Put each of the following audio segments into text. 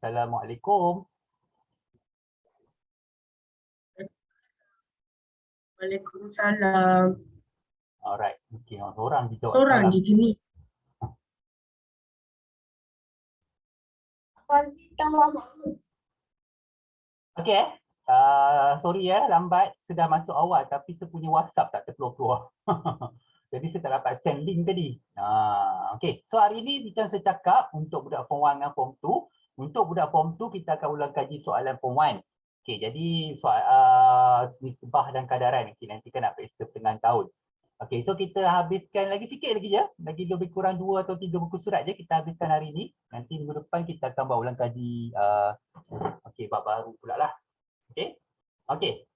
Assalamualaikum. Waalaikumsalam. Alright, okey, seorang je jawab Seorang salam. je gini. Okey, sorry lambat, sudah masuk awal tapi saya punya WhatsApp tak terkeluar-keluar. Jadi saya tak dapat send link tadi. Okey, so hari ni macam saya cakap untuk budak form 1 dan form 2, untuk budak form 2 kita akan ulang kaji soalan form 1. Okey, jadi soal nisbah dan kadaran. Okey, nanti kan nak periksa pertengahan tahun. Okey, so kita habiskan lagi sikit lagi je, lagi lebih kurang 2 atau 3 buku surat je kita habiskan hari ni. Nanti minggu depan kita akan buat ulang kaji okey, bab baru pula lah. Okey. Okey.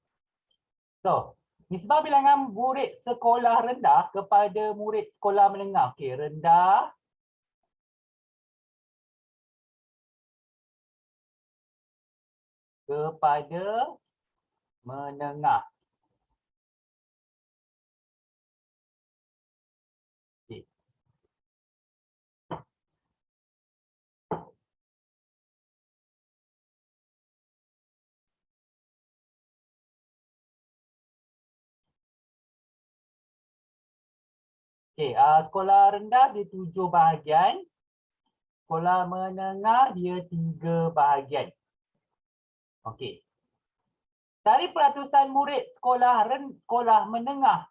So, nisbah bilangan murid sekolah rendah kepada murid sekolah menengah. Okey, rendah kepada menengah. Okey. Okey, sekolah rendah dia 7 bahagian. Sekolah menengah dia 3 bahagian. Okey. Cari peratusan murid sekolah menengah.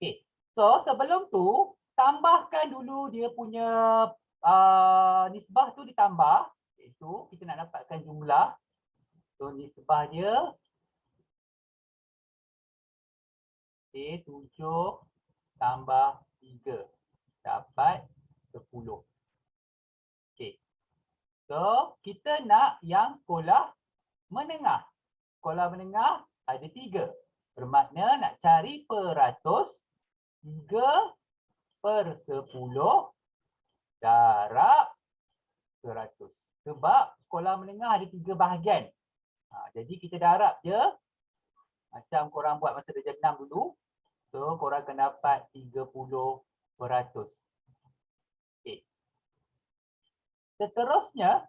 Okey. So, sebelum tu tambahkan dulu dia punya nisbah tu ditambah, iaitu kita nak dapatkan jumlah. So, nisbah dia okey, 7 tambah 3 dapat 10. Okey. So, kita nak yang sekolah menengah. Sekolah menengah ada 3. Bermakna nak cari peratus 3 per 10 darab 100. Sebab sekolah menengah ada 3 bahagian. Jadi kita darab je. Macam korang buat masa darjah 6 dulu. So korang akan dapat 30%. Okay. Seterusnya,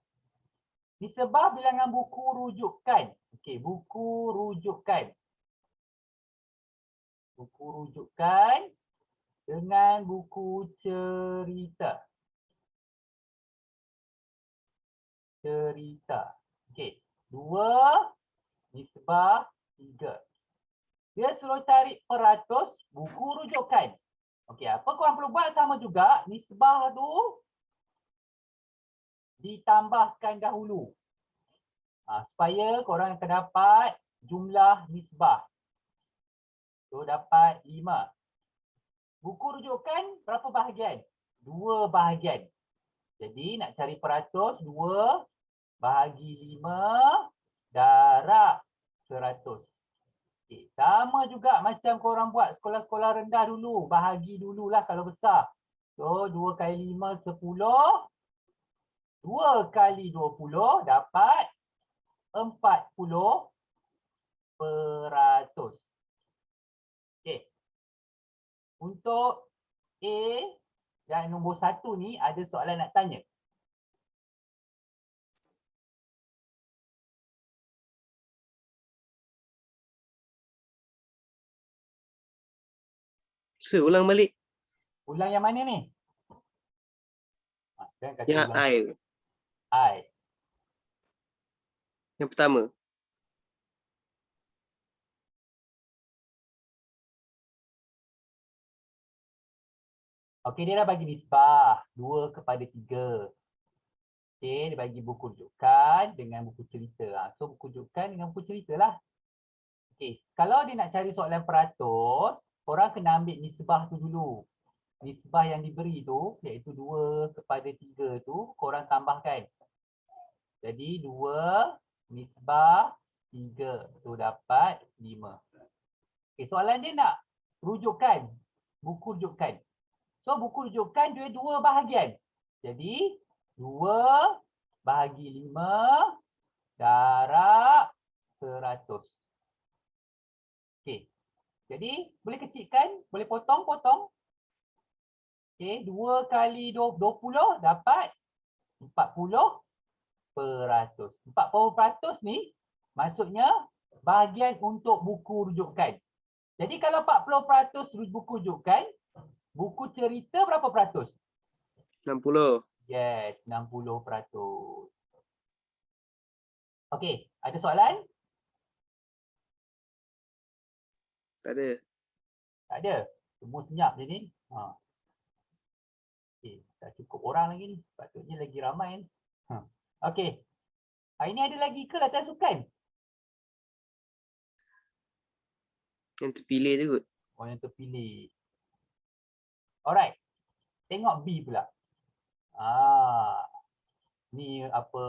nisbah bilangan buku rujukan. Okey, buku rujukan. Buku rujukan dengan buku cerita. Cerita. Okey, 2 nisbah 3. Dia suruh cari peratus buku rujukan. Okey, apa korang perlu buat sama juga, nisbah tu ditambahkan dahulu. Supaya korang akan dapat jumlah nisbah. So dapat 5. Buku rujukan berapa bahagian? 2 bahagian. Jadi nak cari peratus 2 bahagi 5 darab 100. Okay. Sama juga macam korang buat sekolah-sekolah rendah dulu. Bahagi dululah kalau besar. So 2 kali 5 10. 2 kali 20 dapat 40%. Okay. Untuk A yang nombor 1 ni ada soalan nak tanya. Sir, ulang balik. Ulang yang mana ni? Yang I. I. Yang pertama. Okey, dia dah bagi nisbah 2 kepada 3. Okey, dia bagi buku rujukan dengan buku cerita. So buku rujukan dengan buku cerita lah. Okey, kalau dia nak cari soalan peratus, korang kena ambil nisbah tu dulu. Nisbah yang diberi tu, iaitu 2 kepada 3 tu, korang tambahkan. Jadi 2 nisbah 3. So dapat 5. Okey, soalan dia nak rujukan. Buku rujukan. So buku rujukan dia 2 bahagian. Jadi 2 bahagi 5 darab 100. Okey. Jadi boleh kecilkan, boleh potong-potong. Okey, 2 kali 20 dapat 40. peratus. 40% ni maksudnya bahagian untuk buku rujukan. Jadi kalau 40% buku rujukan, buku cerita berapa peratus? 60. Yes, 60%. Okey, ada soalan? Tak ada. Tak ada. Semua senyap je ni. Ha. Okey, dah cukup orang lagi ni. Patutnya lagi ramai ni. Ha. Okey. Hari ni ada lagi ke latihan sukan? Yang terpilih je kot. Orang yang terpilih. Alright. Tengok B pula. Ni apa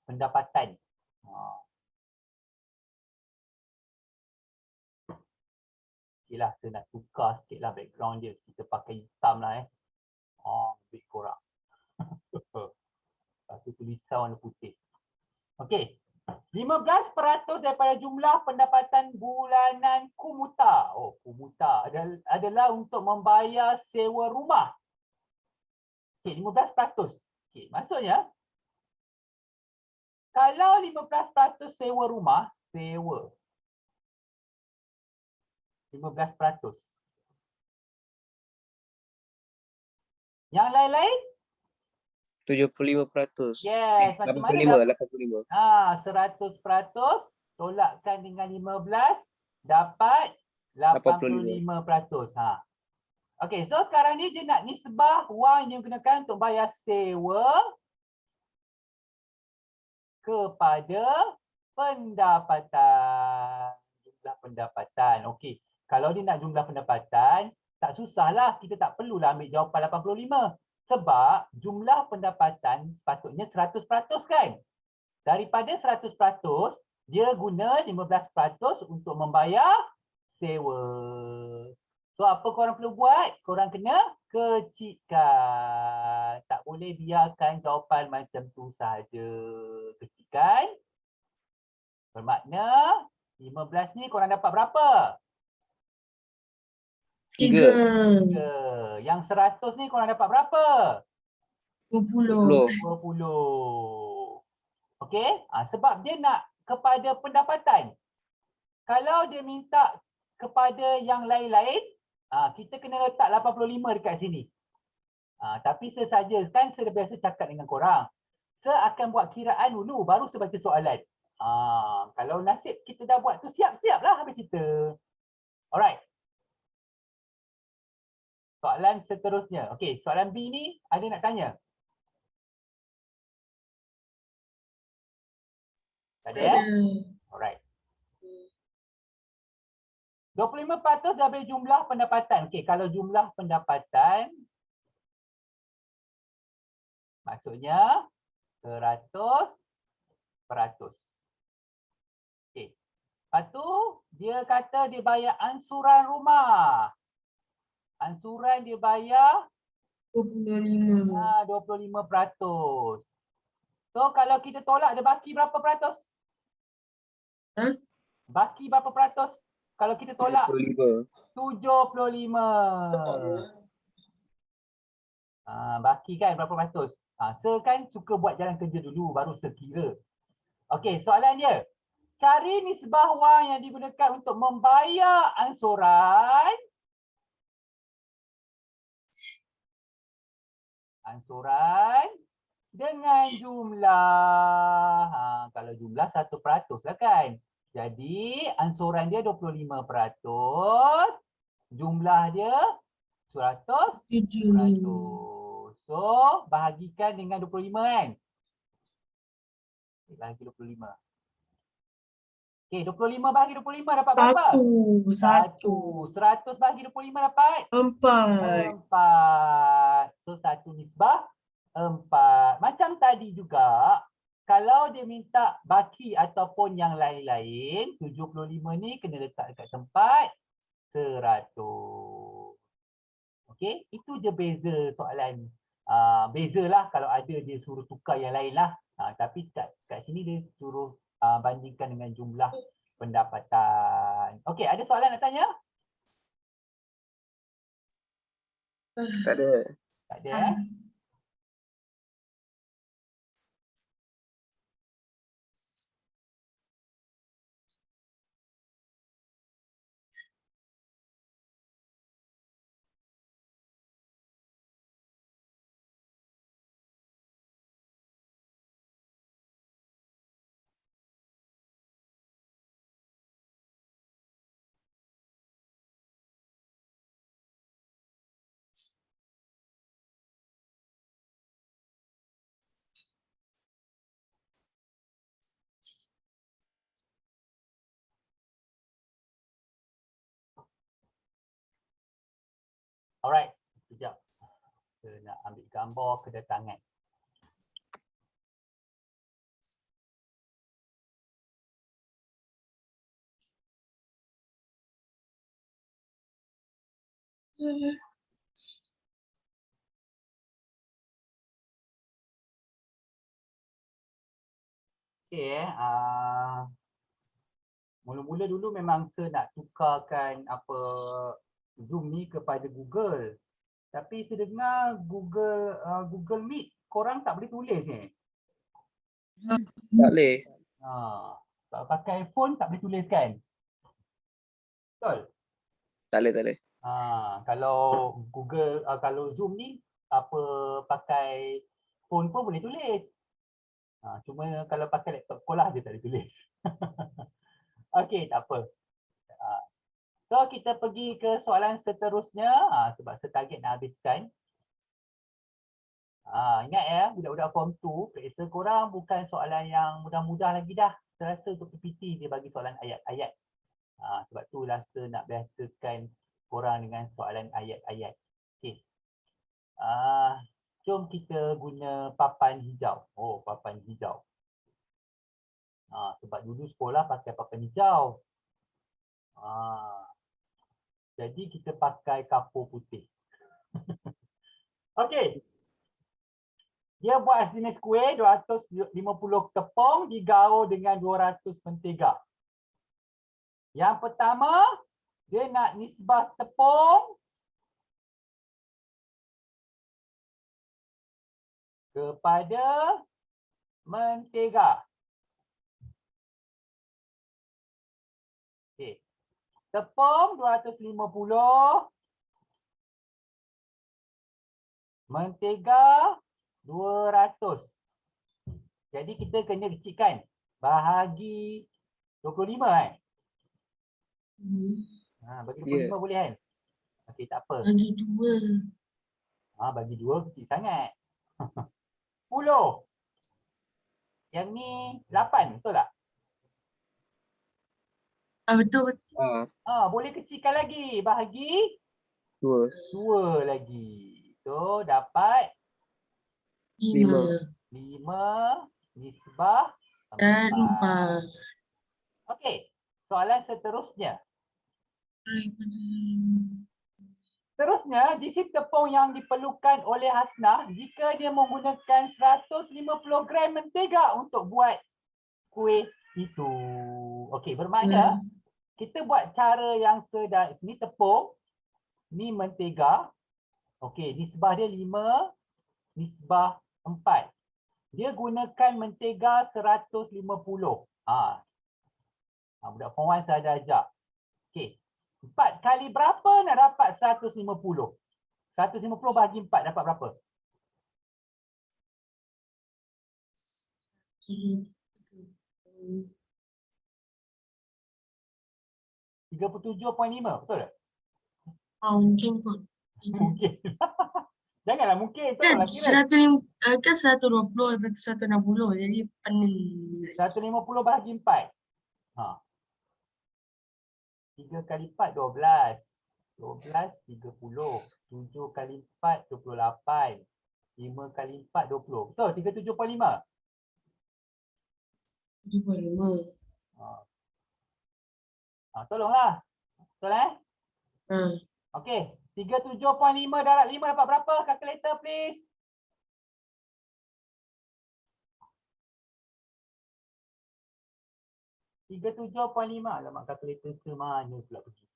pendapatan. Okeylah, saya nak tukar sikit lah background dia. Kita pakai hitam lah lebih kurang. Lepas tu tulisan warna putih. Okey. 15% daripada jumlah pendapatan bulanan kumuta. Kumuta adalah untuk membayar sewa rumah. Okey, 15%. Okey, maksudnya kalau 15% sewa rumah, 15%. Yang lain-lain? 75%. Yes, macam mana 85. 100% tolakkan dengan 15 dapat 85%. Okey, so sekarang ni dia nak nisbah wang yang digunakan untuk bayar sewa kepada pendapatan. Jumlah pendapatan. Okey, kalau dia nak jumlah pendapatan, tak susahlah, kita tak perlulah ambil jawapan 85. Sebab jumlah pendapatan sepatutnya 100% kan? Daripada 100%, dia guna 15% untuk membayar sewa. So apa korang perlu buat? Korang kena kecikkan. Tak boleh biarkan jawapan macam tu sahaja. Kecikkan. Bermakna 15 ni korang dapat berapa? 3. 3. Yang 100 ni korang dapat berapa? 20. 20. Okey? Sebab dia nak kepada pendapatan. Kalau dia minta kepada yang lain-lain, kita kena letak 85 dekat sini. Tapi sesaja kan saya biasa cakap dengan korang. Saya akan buat kiraan dulu, baru saya baca soalan. Kalau nasib kita dah buat tu, siap-siaplah habis cerita. Alright. Soalan seterusnya. Okey, soalan B ni ada nak tanya? Tak ada ya? Alright. 25% dari jumlah pendapatan. Okey, kalau jumlah pendapatan maksudnya 100%. Okey. Lepas tu dia kata dia bayar ansuran rumah. Ansuran dia bayar 25. 25%. So kalau kita tolak dia baki berapa peratus? Baki berapa peratus? Kalau kita tolak 75. Baki kan berapa peratus? So kan suka buat jalan kerja dulu baru sekira. Okey, soalan dia. Cari nisbah wang yang digunakan untuk membayar ansuran dengan jumlah. Kalau jumlah 1% lah kan. Jadi ansuran dia 25%. Jumlah dia 100%. So bahagikan dengan 25 kan. Bahagi 25. Okey, 25 bahagi 25 dapat berapa? 1. 100 bahagi 25 dapat? 4. So satu nisbah 4. Macam tadi juga, kalau dia minta baki ataupun yang lain-lain, 75 ni kena letak dekat tempat 100. Okey, itu je beza soalan. Bezalah kalau ada dia suruh tukar yang lain lah. Tapi kat sini dia suruh bandingkan dengan jumlah pendapatan. Okey, ada soalan nak tanya? Tak ada. Tak ada. Alright, sekejap. Kita nak ambil gambar kedatangan. Okay, mula-mula dulu memang saya nak tukarkan apa Zoom ni kepada Google. Tapi saya dengar Google Meet korang tak boleh tulis ni. Tak boleh. Pakai phone tak boleh tulis kan? Betul? Tak boleh. Kalau Google kalau Zoom ni apa pakai phone pun boleh tulis. Cuma kalau pakai laptop sekolah je tak boleh tulis. Okey, tak apa. So kita pergi ke soalan seterusnya sebab saya target nak habiskan. Ingat ya, budak-budak form 2, periksa korang bukan soalan yang mudah-mudah lagi dah. Saya rasa untuk PPT dia bagi soalan ayat-ayat. Sebab tu lah saya nak biasakan korang dengan soalan ayat-ayat. Okey. Jom kita guna papan hijau. Oh, papan hijau. Sebab dulu sekolah pakai papan hijau. Jadi kita pakai kapur putih. Okey. Dia buat sejenis kuih 250 tepung digaul dengan 200 mentega. Yang pertama, dia nak nisbah tepung kepada mentega. Okey. Tepung 250, mentega 200. Jadi kita kena kecilkan. Bahagi 25 kan? Bagi 25 boleh kan? Okey, tak apa. Bagi 2. Bagi 2 kecil sangat. 10. Yang ni 8, betul tak? Betul. Boleh kecilkan lagi. Bahagi 2 lagi. So, dapat 5 5 nisbah dan 4. 4. Okey, soalan seterusnya. Seterusnya, diisi tepung yang diperlukan oleh Hasnah jika dia menggunakan 150 gram mentega untuk buat kuih itu. Okey, bermakna kita buat cara yang ni tepung, ni mentega. Okey, nisbah dia 5, nisbah 4. Dia gunakan mentega 150. Budak form 1 saya ada ajar. Okey. 4 kali berapa nak dapat 150? 150 bahagi 4 dapat berapa? 37.5, betul tak? Mungkin kot. Mungkin. Janganlah mungkin. Kan Tolonglah kira. 120 lepas tu 160. Jadi pening. 150 bahagi 4. 3 kali 4, 12. 12, 30. 7 kali 4, 28. 5 kali 4, 20. Betul? 37.5. 7.5. Tolonglah. Betul Okey. 37.5 darab 5 dapat berapa? Calculator please. Alamak, kalkulator semana pula pergi.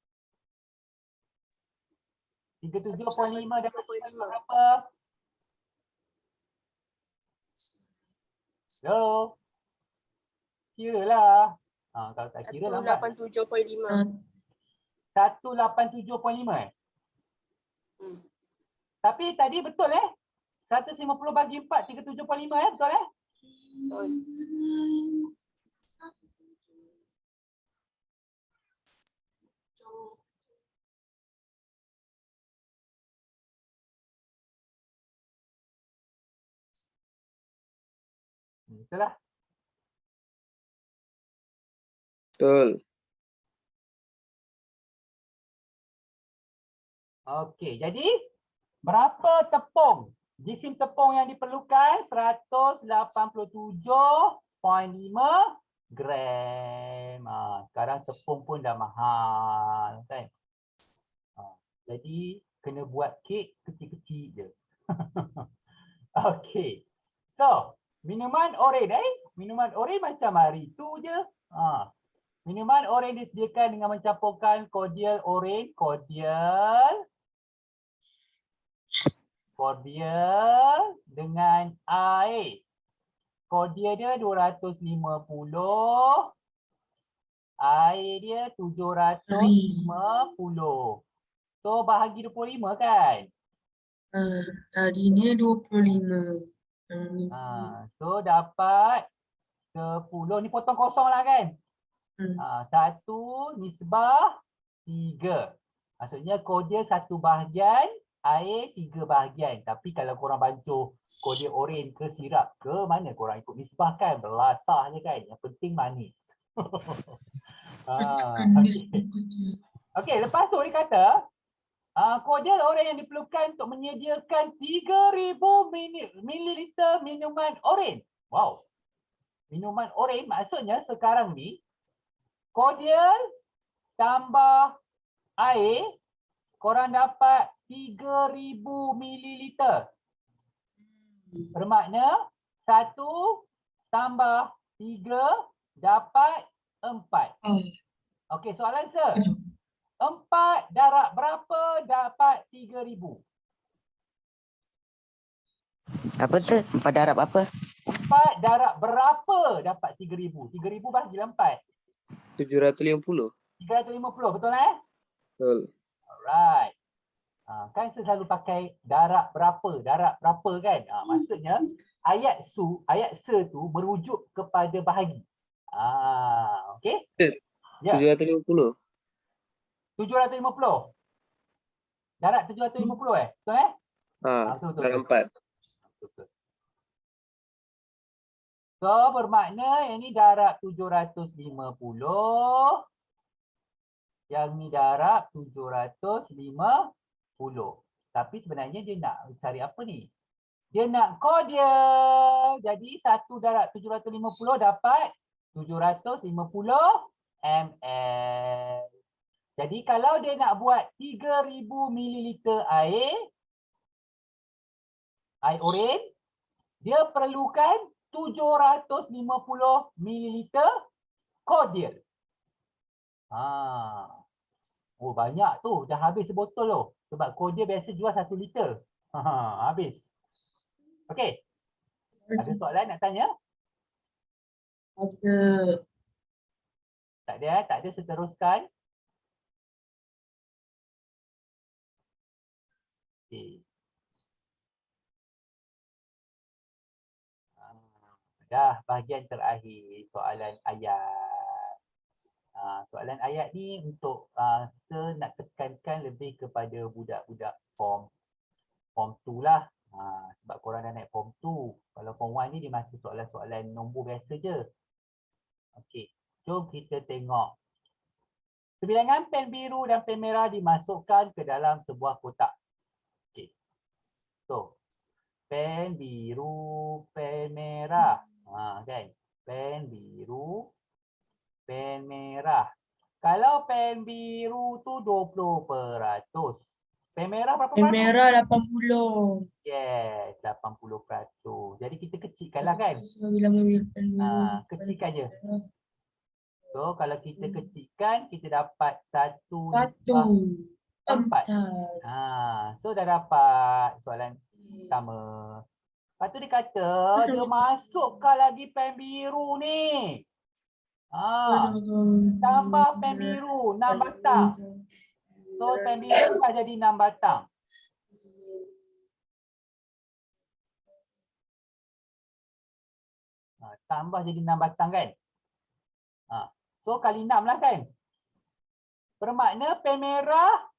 37.5 dapat berapa? Hello? Kira lah. Kalau tak kira lambat. 187.5. 187.5 Tapi tadi betul 150 bagi 4, 37.5 betul Betul. Betul lah. Betul. Okey, jadi berapa tepung? Jisim tepung yang diperlukan 187.5 gram. Sekarang tepung pun dah mahal kan. Jadi kena buat kek kecil-kecil je. Okey. So, minuman oren minuman oren macam hari tu je. Minuman oren disediakan dengan mencampurkan cordial oren, cordial dengan air. Cordial dia 250, air dia 750. So bahagi 25 kan? Hari ni 25. So dapat 10. Ni potong kosong lah kan? 1 nisbah 3. Maksudnya cordial 1 bahagian, air 3 bahagian. Tapi kalau korang bancuh cordial oren ke sirap ke, mana korang ikut nisbah kan? Belasah je kan? Yang penting manis. Okey, lepas tu dia kata cordial oren yang diperlukan untuk menyediakan 3,000 mililiter minuman oren. Wow. Minuman oren maksudnya sekarang ni cordial tambah air, korang dapat 3,000 mililiter. Bermakna 1 tambah 3 dapat 4. Okey, soalan sir. 4 darab berapa dapat 3,000? Apa tu? 4 darab apa? 4 darab berapa dapat 3,000? 3,000 bahagilah 4. 750. 350, betul Betul. Alright. Kan saya selalu pakai darab berapa kan? Maksudnya ayat se tu merujuk kepada bahagi. Okey? Ya. 750. 750. Darab 750 betul betul. Dalam 4. Betul. So bermakna yang ni darab 750. Yang ni darab 750. Tapi sebenarnya dia nak cari apa ni? Dia nak cordial. Jadi 1 darab 750 dapat 750 ml. Jadi kalau dia nak buat 3,000 mililiter air oren, dia perlukan 750 mililiter cordial. Oh banyak tu, dah habis sebotol tu. Sebab cordial biasa jual 1 liter. Habis. Okey. Ada soalan nak tanya? Ada. Tak ada seteruskan. Okey. Dah bahagian terakhir, soalan ayat. Soalan ayat ni untuk nak tekankan lebih kepada budak-budak form 2 lah. Sebab korang dah naik form 2. Kalau form 1 ni dia masih soalan-soalan nombor biasa je. Okey, jom kita tengok. Sebilangan pen biru dan pen merah dimasukkan ke dalam sebuah kotak. Okey. So, pen biru, pen merah. Kan? Pen biru, pen merah. Kalau pen biru tu 20%. Pen merah berapa Pen peratus? merah 80. Yes, 80%. Jadi kita kecilkanlah kan? Bilangan pen biru. Kecilkan je. So kalau kita kecilkan, kita dapat 1 4. So dah dapat soalan pertama. Lepas tu dia kata, dia masukkan lagi pen biru ni. Tambah pen biru 6 batang. So pen biru dah jadi 6 batang. Tambah jadi 6 batang kan? So kali 6 lah kan? Bermakna pen merah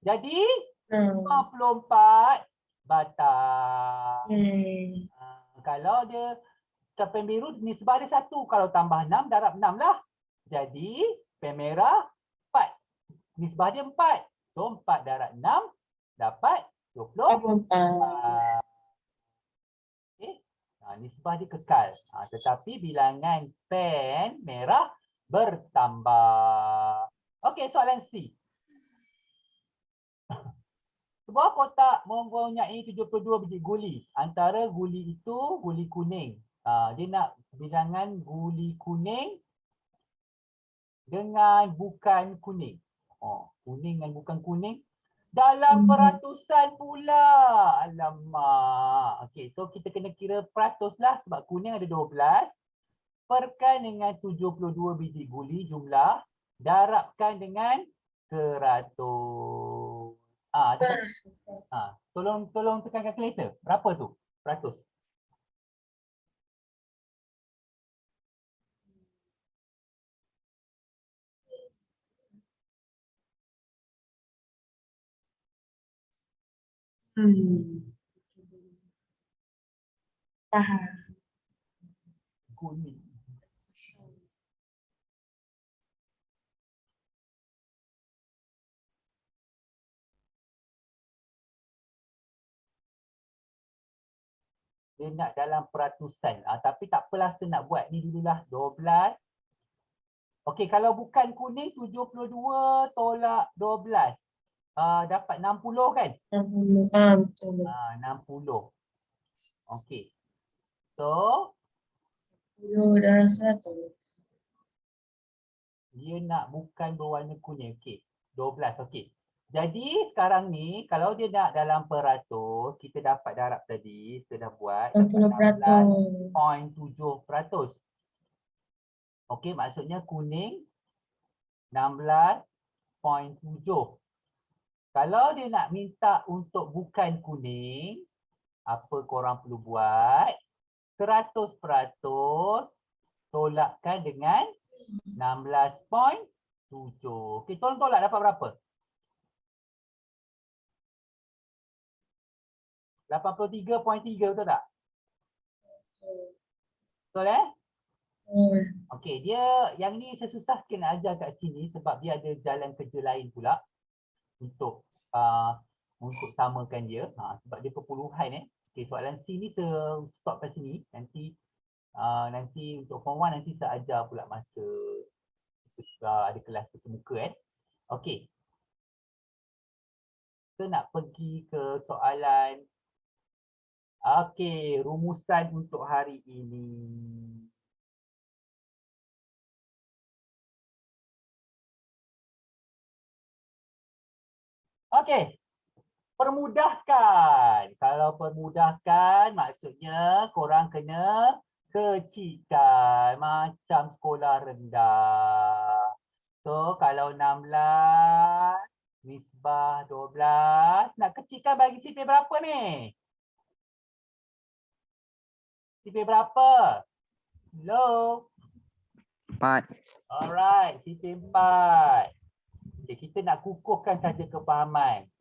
jadi 54 batang. Kalau dia pen biru nisbah dia 1. Kalau tambah 6 darab 6 lah. Jadi pen merah 4. Nisbah dia 4. So 4 darab 6 dapat 20. 24. Okey. Nisbah dia kekal. Tetapi bilangan pen merah bertambah. Okey, soalan C. Sebuah kotak mempunyai 72 biji guli. Antara guli itu guli kuning. Dia nak bilangan guli kuning dengan bukan kuning. Kuning dengan bukan kuning. Dalam peratusan pula. Alamak. Okey, so kita kena kira peratus lah sebab kuning ada 12. Perkan dengan 72 biji guli jumlah. Darabkan dengan 100. Tolong tekan calculator. Berapa tu? Peratus. Faham. Kuning. Dia nak dalam peratusan. Tapi tak apalah, saya nak buat ni dululah. 12. Okey, kalau bukan kuning 72 tolak 12. Dapat 60 kan? 60. Betul. 60. Okey. So, 10 darab 100. dia nak bukan berwarna kuning. Okey. 12. Okey. Jadi sekarang ni kalau dia nak dalam peratus, kita dapat darab tadi, kita dah buat 60%. 16.7%. Okey, maksudnya kuning 16.7. Kalau dia nak minta untuk bukan kuning, apa korang perlu buat? 100% tolakkan dengan 16.7. Okey, tolong tolak dapat berapa? 83.3, betul tak? Betul Okey, dia yang ni saya susah sikit nak ajar kat sini sebab dia ada jalan kerja lain pula untuk samakan dia. Sebab dia perpuluhan Okey, soalan C ni saya stop kat sini. Nanti untuk form 1 nanti saya ajar pula masa ada kelas kesemuka Okey. Kita nak pergi ke soalan. Okey, rumusan untuk hari ini. Okey. Permudahkan. Kalau permudahkan maksudnya korang kena kecilkan macam sekolah rendah. So kalau 16 nisbah 12 nak kecilkan bagi sifir berapa ni? Sifir berapa? Hello? 4. Alright, sifir 4. Okay, kita nak kukuhkan saja kefahaman.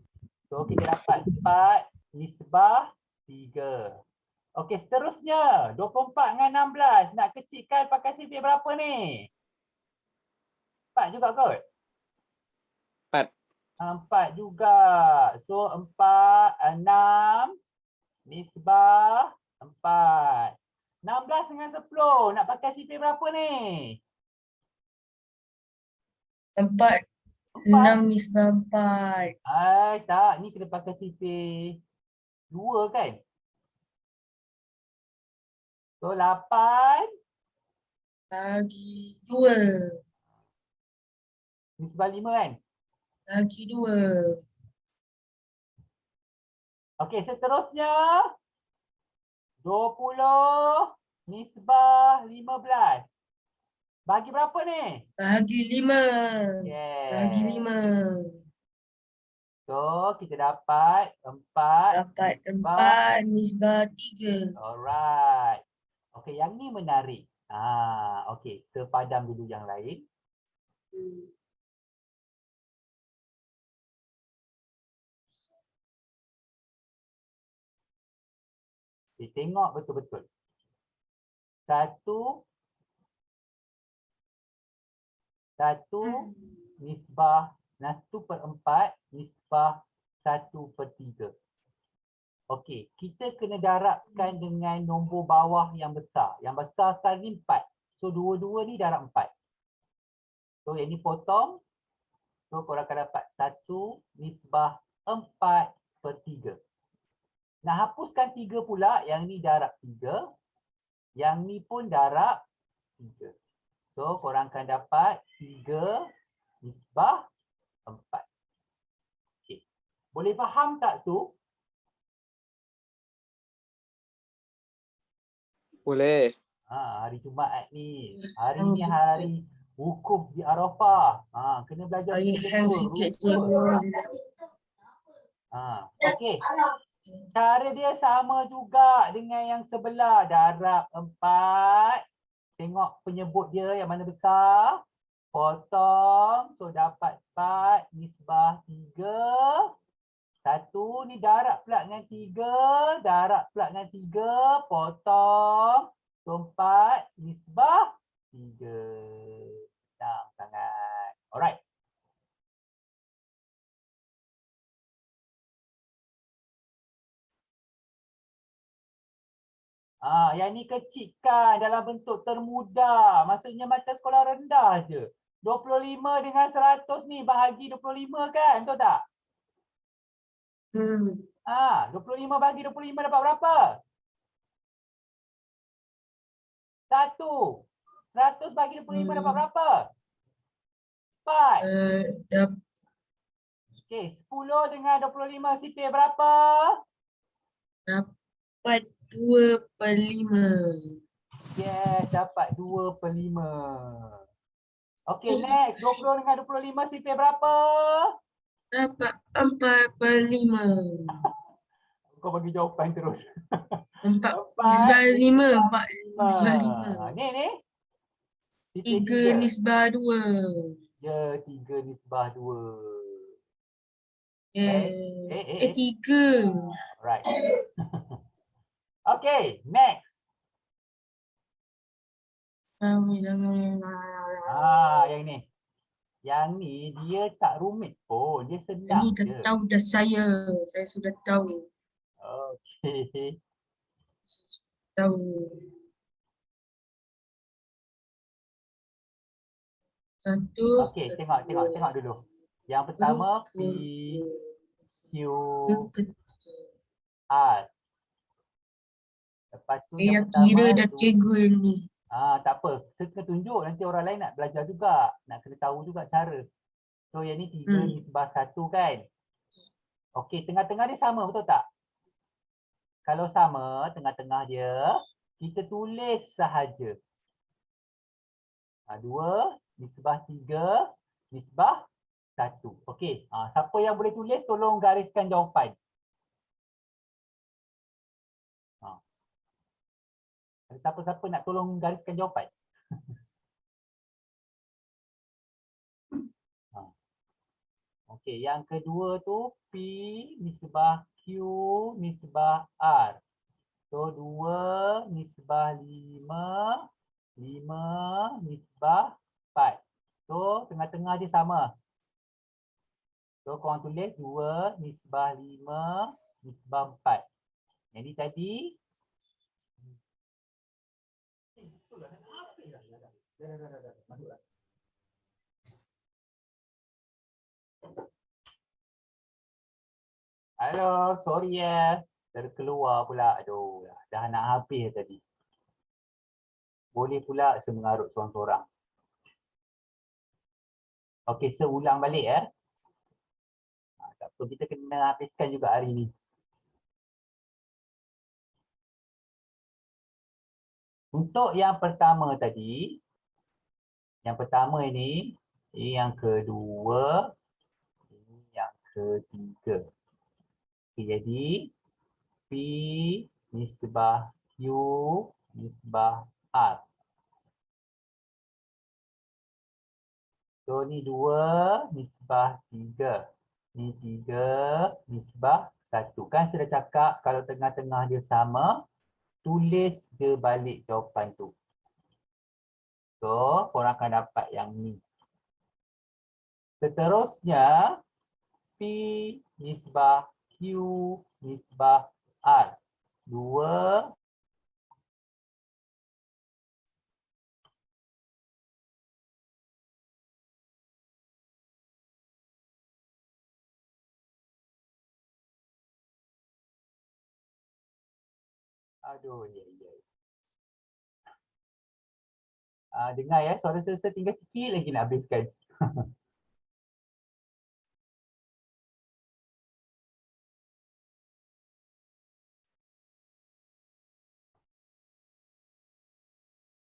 So kita dapat 4 nisbah 3. Okey, seterusnya 24 dengan 16 nak kecilkan pakai sifir berapa ni? 4 juga kot? 4. 4 juga. So 4, 6 nisbah 4. 16 dengan 10 nak pakai sifir berapa ni? 4. 6 nisbah 4. Tak, ni kena pakai sifir 2 kan? So 8 Bagi 2. nisbah 5 kan? Bagi 2. Okey, seterusnya 20 nisbah 15. Bagi berapa ni? Bagi 5. Yeah. Bagi 5. So, kita dapat 4 Dapat 4 nisbah 3. Alright. Okey, yang ni menarik. Okey, sepadam dulu yang lain. Kita tengok betul-betul. 1 nisbah 1/4 nisbah 1/3. Okey, kita kena darabkan dengan nombor bawah yang besar. Yang besar sekarang ni 4. So, dua-dua ni darab 4. So, yang ni potong. So, korang akan dapat 1 nisbah 4/3. Nak hapuskan 3 pula, yang ni darab 3. Yang ni pun darab 3. So, korang akan dapat 3 nisbah 4. Okey. Boleh faham tak tu? Boleh. Hari Jumaat ni. Hari ni hari wukuf di Arafah. Kena belajar Saya hang sikit cikgu. Okey. Cara dia sama juga dengan yang sebelah. Darab 4. Tengok penyebut dia yang mana besar. Potong. So dapat 4 nisbah 3. 1 ni darab pula dengan 3. Darab pula dengan 3. Potong. So 4 nisbah 3. Senang sangat. Alright. Yang ni kecilkan dalam bentuk termudah. Maksudnya macam sekolah rendah je. 25 dengan 100 ni bahagi 25 kan? Betul tak? 25 bagi 25 dapat berapa? 1. 100 bagi 25 dapat berapa? 4. Okey, 10 dengan 25 sipir berapa? Dapat 2/5. Yes, dapat 2/5. Okey, next. 20 dengan 25 sipir berapa? Dapat 4/5. Kau bagi jawapan terus. 4 nisbah 5. 4 nisbah 5. Ni. 3 nisbah 2. Ya, 3 nisbah 2. Yeah. 3. Right. Okay, next. Yang ni. Yang ni dia tak rumit pun. Dia senang Ini dah je. tahu dah saya. Saya sudah tahu. Okay. Tahu. Satu. Okay, tengok dulu. Yang pertama P, Q, R. Lepas tu yang pertama kira dah cikgu ni. tak apa. Saya kena tunjuk, nanti orang lain nak belajar juga. Nak kena tahu juga cara. So yang ni 3 nisbah 1 kan. Okey, tengah-tengah dia sama, betul tak? Kalau sama, tengah-tengah dia, kita tulis sahaja. 2 nisbah 3 nisbah 1. Okey, siapa yang boleh tulis, tolong gariskan jawapan. Siapa-siapa nak tolong gariskan jawapan? Okey, yang kedua tu P nisbah Q nisbah R. So 2 nisbah 5, 5 nisbah 4. So tengah-tengah dia sama. So korang tulis 2 nisbah 5 nisbah 4. Jadi tadi masuklah. Halo, sorry terkeluar pula. Aduh, dah nak habis tadi. Boleh pula saya mengarut seorang-seorang. Okey, seulang balik tak apa, kita kena habiskan juga hari ni. Untuk yang pertama tadi, yang pertama ini yang kedua, ini yang ketiga. Okay, jadi P nisbah Q nisbah R. So ni 2 nisbah 3. Ni 3 nisbah 1. Kan saya dah cakap kalau tengah-tengah dia sama, tulis je balik jawapan tu. So korang akan dapat yang ni. Seterusnya P nisbah Q nisbah R. 2 Aduh, ya. Dengar ya, suara saya tinggal sikit lagi nak habiskan.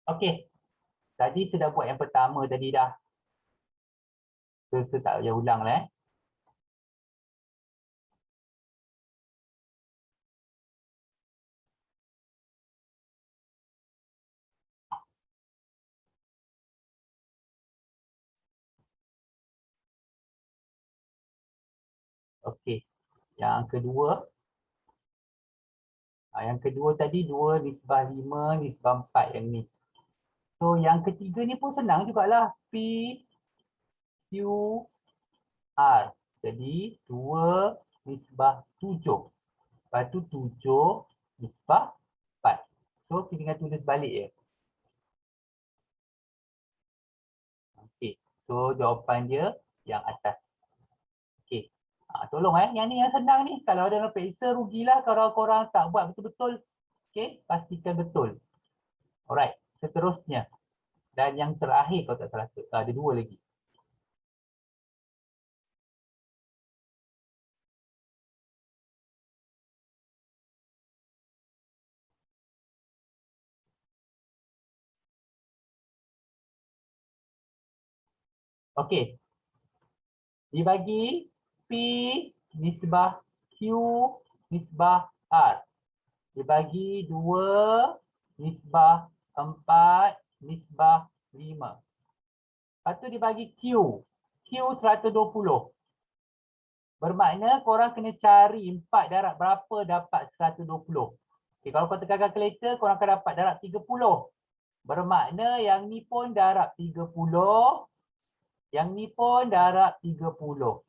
Okey. Tadi sudah buat yang pertama tadi dah. Saya tak payah ulang lah. Okey. Yang kedua. Yang kedua tadi 2 nisbah 5 nisbah 4 yang ni. So yang ketiga ni pun senang jugalah. P, Q, R. Jadi 2 nisbah 7. Lepas tu 7 nisbah 4. So kita tinggal tulis balik je. Okey. So jawapan dia yang atas. Okey. Tolong yang ni yang senang ni. Kalau ada orang periksa rugilah kalau korang tak buat betul-betul. Okey, pastikan betul. Alright, seterusnya. Dan yang terakhir kalau tak salah, ada 2 lagi. Okey. Dibagi P nisbah Q nisbah R. Dibagi 2 nisbah 4 nisbah 5. Lepas tu dibagi Q. Q 120. Bermakna korang kena cari 4 darab berapa dapat 120. Okay, kalau korang tekan kalkulator, korang akan dapat darab 30. Bermakna yang ni pun darab 30. Yang ni pun darab 30.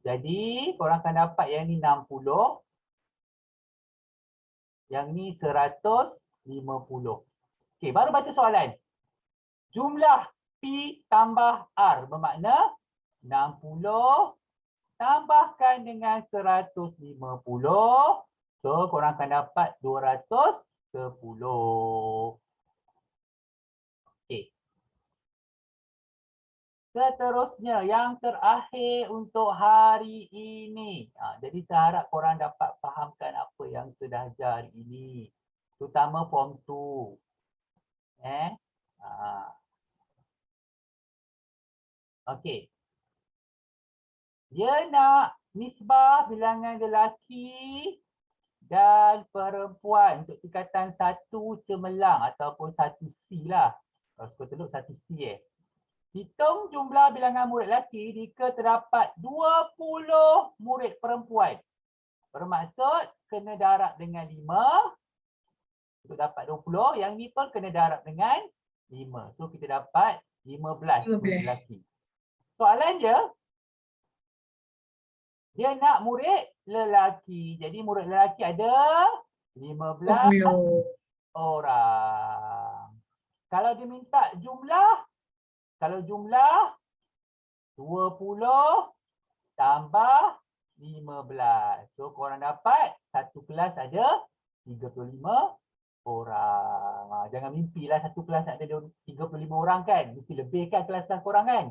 Jadi korang akan dapat yang ni 60. Yang ni 150. Okey, baru baca soalan. Jumlah P tambah R bermakna 60 tambahkan dengan 150. So korang akan dapat 210. Okey. Seterusnya, yang terakhir untuk hari ini. Jadi saya harap korang dapat fahamkan apa yang sudah ajar hari ini. Terutama form 2. Okey. Dia nak nisbah bilangan lelaki dan perempuan untuk tingkatan 1 cemerlang ataupun 1 C lah. Kalau suka teluk 1 C Hitung jumlah bilangan murid lelaki jika terdapat 20 murid perempuan. Bermaksud kena darab dengan 5 untuk dapat 20. Yang ni pun kena darab dengan 5. So kita dapat 15 murid lelaki. Soalan dia nak murid lelaki. Jadi murid lelaki ada 15 orang. Kalau dia minta jumlah, kalau jumlah 20 tambah 15. So korang dapat satu kelas ada 35 orang. Jangan mimpilah satu kelas ada 35 orang kan. Mesti lebih kan kelas-kelas korang kan.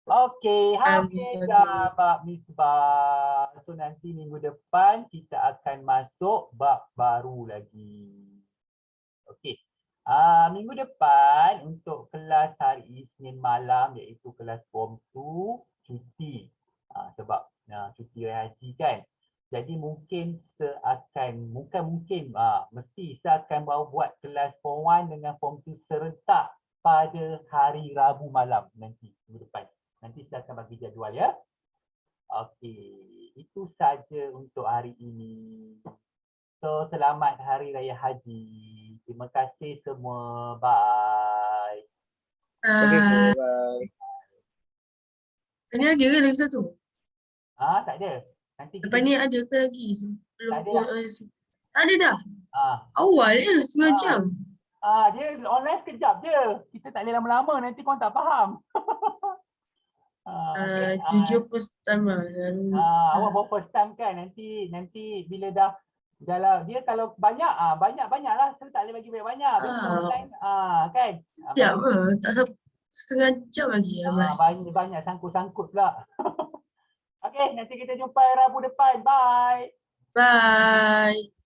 Okey, habis dah bab nisbah. So nanti minggu depan kita akan masuk bab baru lagi. Okey. Minggu depan untuk kelas hari Isnin malam iaitu kelas form 2 cuti. Sebab cuti raya haji kan. Jadi mungkin mesti saya akan buat kelas form 1 dengan form 2 serentak pada hari Rabu malam nanti minggu depan. Nanti saya akan bagi jadual ya. Okey, itu saja untuk hari ini. So selamat Hari Raya Haji. Terima kasih semua. Bye. Terima kasih. Bye. Ini ada ke lagi satu? Tak ada. Nanti kita Lepas ni ada ke lagi? Belum Tak ada pun. Ada dah. ah, Awal ya, setengah Ah. jam. dia online sekejap je. Kita tak boleh lama-lama, nanti korang tak faham. Okay. Jujur first time lah. Awak baru first time kan, nanti bila dah dia kalau banyak banyak lah, saya tak boleh bagi banyak. Besok online kan. Sekejap tak sampai setengah jam lagi ya, Mas. Banyak sangkut-sangkut pula. Okay, nanti kita jumpa Rabu depan. Bye. Bye.